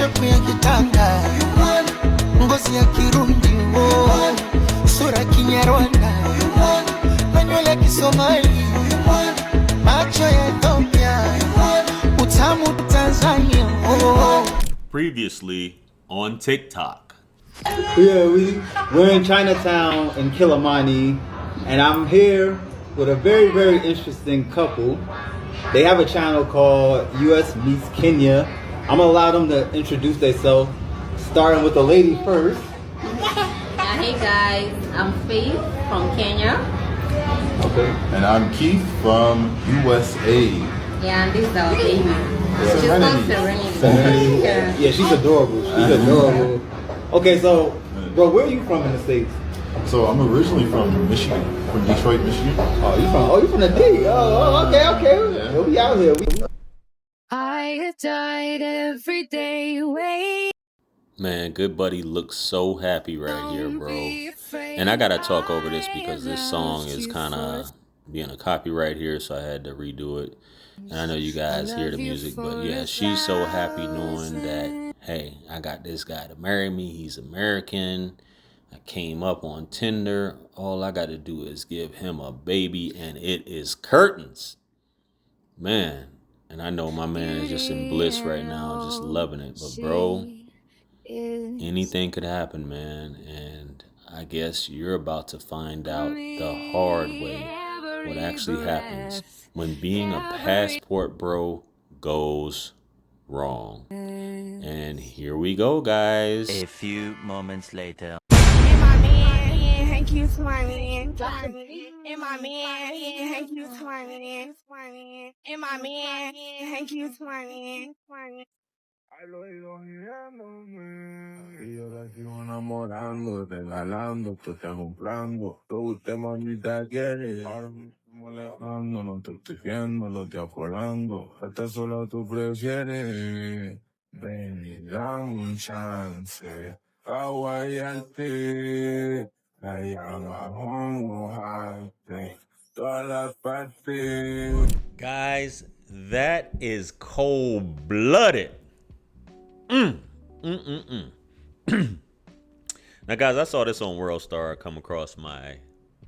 shepu ya kitanga, ngozi ya Kirundi, sura Kinyarwanda, manywele Kisomali, macho ya Ethiopia, utamu Tanzania. Previously on TikTok. Yeah, we're in Chinatown in Kilimani, and I'm here with a very, very interesting couple. They have a channel called US Meets Kenya. I'm gonna allow them to introduce themselves, starting with the lady first. Hey guys, I'm Faith from Kenya. Okay. And I'm Keith from USA. Yeah, and this is our baby. Yeah. She's called Serenity. Serenity. Yeah. Yeah, she's adorable. She's adorable. Okay, so, bro, where are you from in the States? So I'm originally from Michigan, from Detroit, Michigan. You from the D. Okay. Yeah. We'll be out here. I have died every day waiting. Man, Good Buddy looks so happy right here, bro. And I gotta talk over this because this song is kind of being a copyright here, so I had to redo it. And I know you guys hear the music, but yeah, she's so happy knowing that, hey, I got this guy to marry me. He's American. I came up on Tinder. All I got to do is give him a baby, and it is curtains. Man, and I know my man is just in bliss right now, just loving it. But bro, anything could happen, man. And I guess you're about to find out the hard way what actually happens when being a passport bro goes wrong. And here we go, guys. A few moments later. And my man, he ain't Hank you swinging. And my man, he ain't Hank you swinging. And my man, he ain't Hank you swinging. Al oído girándome y yo la sigo enamorando, regalando, te está comprando. Todo usted, mamita, quiere. Ahora me estoy molestando, no te estoy viendo, lo estoy afolando. Esta sola tú prefieres. Ven y dame un chance. Aguayarte, allá abajo mojarte. Todas las partes. Guys, that is cold-blooded. Now, guys, I saw this on World Star come across my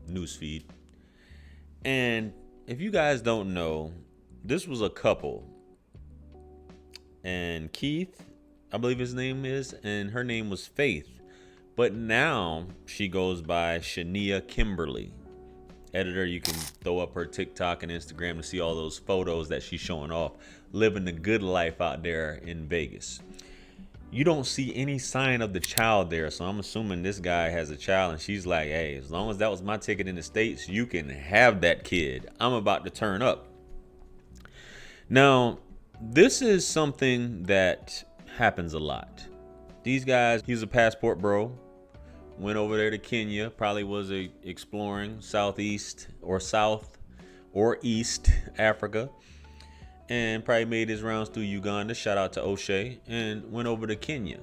newsfeed. And if you guys don't know, this was a couple. And Keith, I believe his name is, and her name was Faith. But now she goes by Shania Kimberly. Editor, you can throw up her TikTok and Instagram to see all those photos that she's showing off, living the good life out there in Vegas. You don't see any sign of the child there, so I'm assuming this guy has a child, and she's like, hey, as long as that was my ticket in the States, you can have that kid. I'm about to turn up. Now, this is something that happens a lot. These guys, he's a passport bro, went over there to Kenya, probably was exploring Southeast or South or East Africa, and probably made his rounds through Uganda, shout out to O'Shea, and went over to Kenya.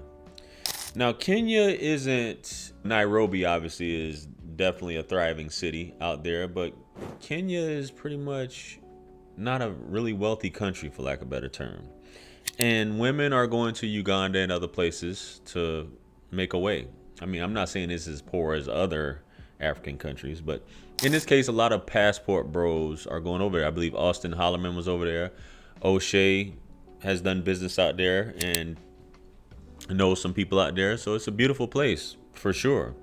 Now, Kenya isn't, Nairobi obviously is definitely a thriving city out there, but Kenya is pretty much not a really wealthy country, for lack of a better term. And women are going to Uganda and other places to make a way. I mean, I'm not saying this is as poor as other African countries, but in this case, a lot of passport bros are going over there. I believe Austin Holloman was over there. O'Shea has done business out there and knows some people out there. So it's a beautiful place for sure.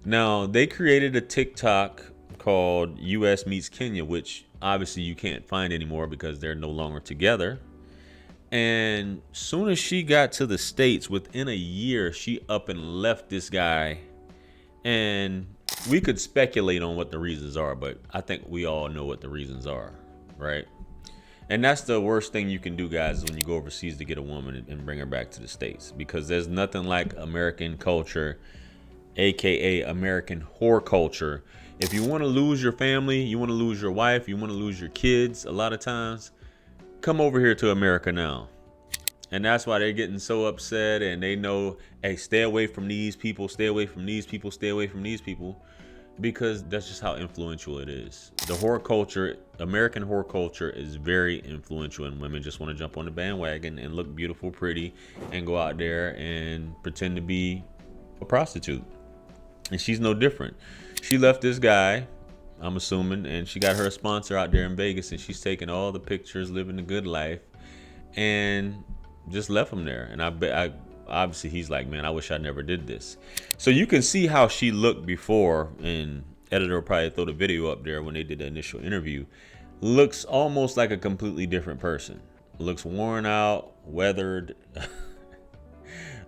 Now, they created a TikTok called US Meets Kenya, which obviously you can't find anymore because they're no longer together. And soon as she got to the States, within a year, she up and left this guy. And we could speculate on what the reasons are, but I think we all know what the reasons are, right? And that's the worst thing you can do, guys, is when you go overseas to get a woman and bring her back to the States, because there's nothing like American culture, aka American whore culture. If you want to lose your family, you want to lose your wife, you want to lose your kids, a lot of times, come over here to America now. And that's why they're getting so upset, and they know, hey, stay away from these people, stay away from these people, stay away from these people. because that's just how influential it is. The horror culture, American horror culture, is very influential, and women just want to jump on the bandwagon and look beautiful, pretty, and go out there and pretend to be a prostitute. And she's no different. She left this guy, I'm assuming, and she got her a sponsor out there in Vegas, and she's taking all the pictures, living the good life, and just left him there. And I obviously he's like, man, I wish I never did this. So you can see how she looked before, and editor will probably throw the video up there when they did the initial interview. Looks almost like a completely different person. Looks worn out, weathered.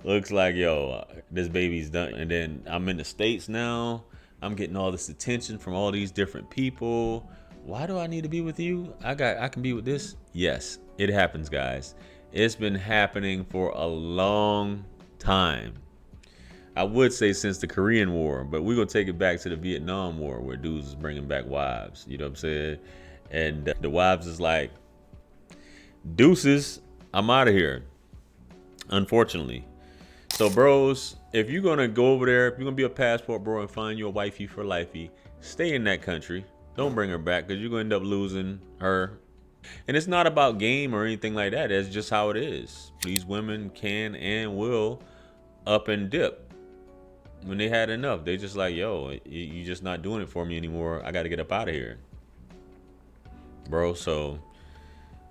Looks like, yo, this baby's done. And then I'm in the States now. I'm getting all this attention from all these different people. Why do I need to be with you? I can be with this. Yes, it happens, guys. It's been happening for a long time. I would say since the Korean War, but we're going to take it back to the Vietnam War, where dudes is bringing back wives. You know what I'm saying? And the wives is like, deuces, I'm out of here. Unfortunately. So bros, if you're going to go over there, if you're going to be a passport bro and find you a wifey for lifey, stay in that country. Don't bring her back, because you're going to end up losing her. And it's not about game or anything like that. That's just how it is. These women can and will up and dip when they had enough. They just like, yo, you just not doing it for me anymore. I got to get up out of here, bro. So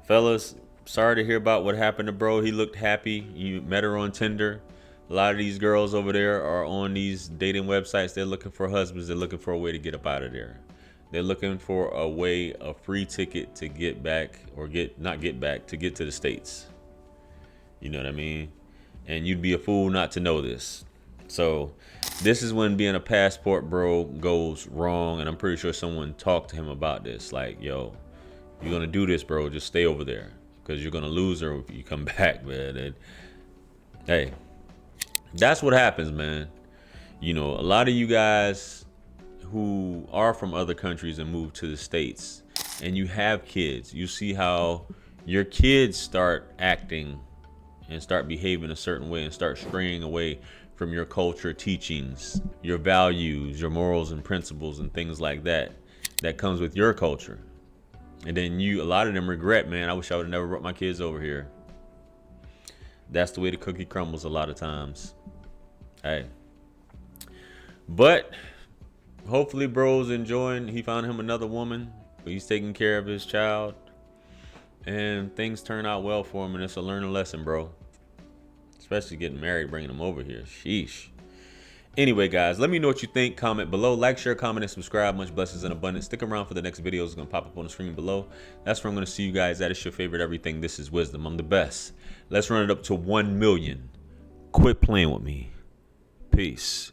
fellas, sorry to hear about what happened to bro. He looked happy. You met her on Tinder. A lot of these girls over there are on these dating websites. They're looking for husbands. They're looking for a way to get up out of there. They're looking for a way, a free ticket to get back, or not get back, to get to the States. You know what I mean? And you'd be a fool not to know this. So this is when being a passport bro goes wrong. And I'm pretty sure someone talked to him about this. Like, yo, you're going to do this, bro. Just stay over there, because you're going to lose her if you come back, man. And hey, that's what happens, man. You know, a lot of you guys who are from other countries and move to the States, and you have kids, you see how your kids start acting and start behaving a certain way and start straying away from your culture teachings, your values, your morals and principles and things like that comes with your culture. And then a lot of them regret, man, I wish I would have never brought my kids over here. That's the way the cookie crumbles a lot of times. Hey, but hopefully bro's enjoying. He found him another woman, but he's taking care of his child, and things turn out well for him. And it's a learning lesson, bro. Especially getting married, bringing him over here. Sheesh. Anyway, guys, let me know what you think. Comment below. Like, share, comment, and subscribe. Much blessings and abundance. Stick around for the next video. It's going to pop up on the screen below. That's where I'm going to see you guys at. It's your favorite everything. This is Wisdom. I'm the best. Let's run it up to 1 million. Quit playing with me. Peace.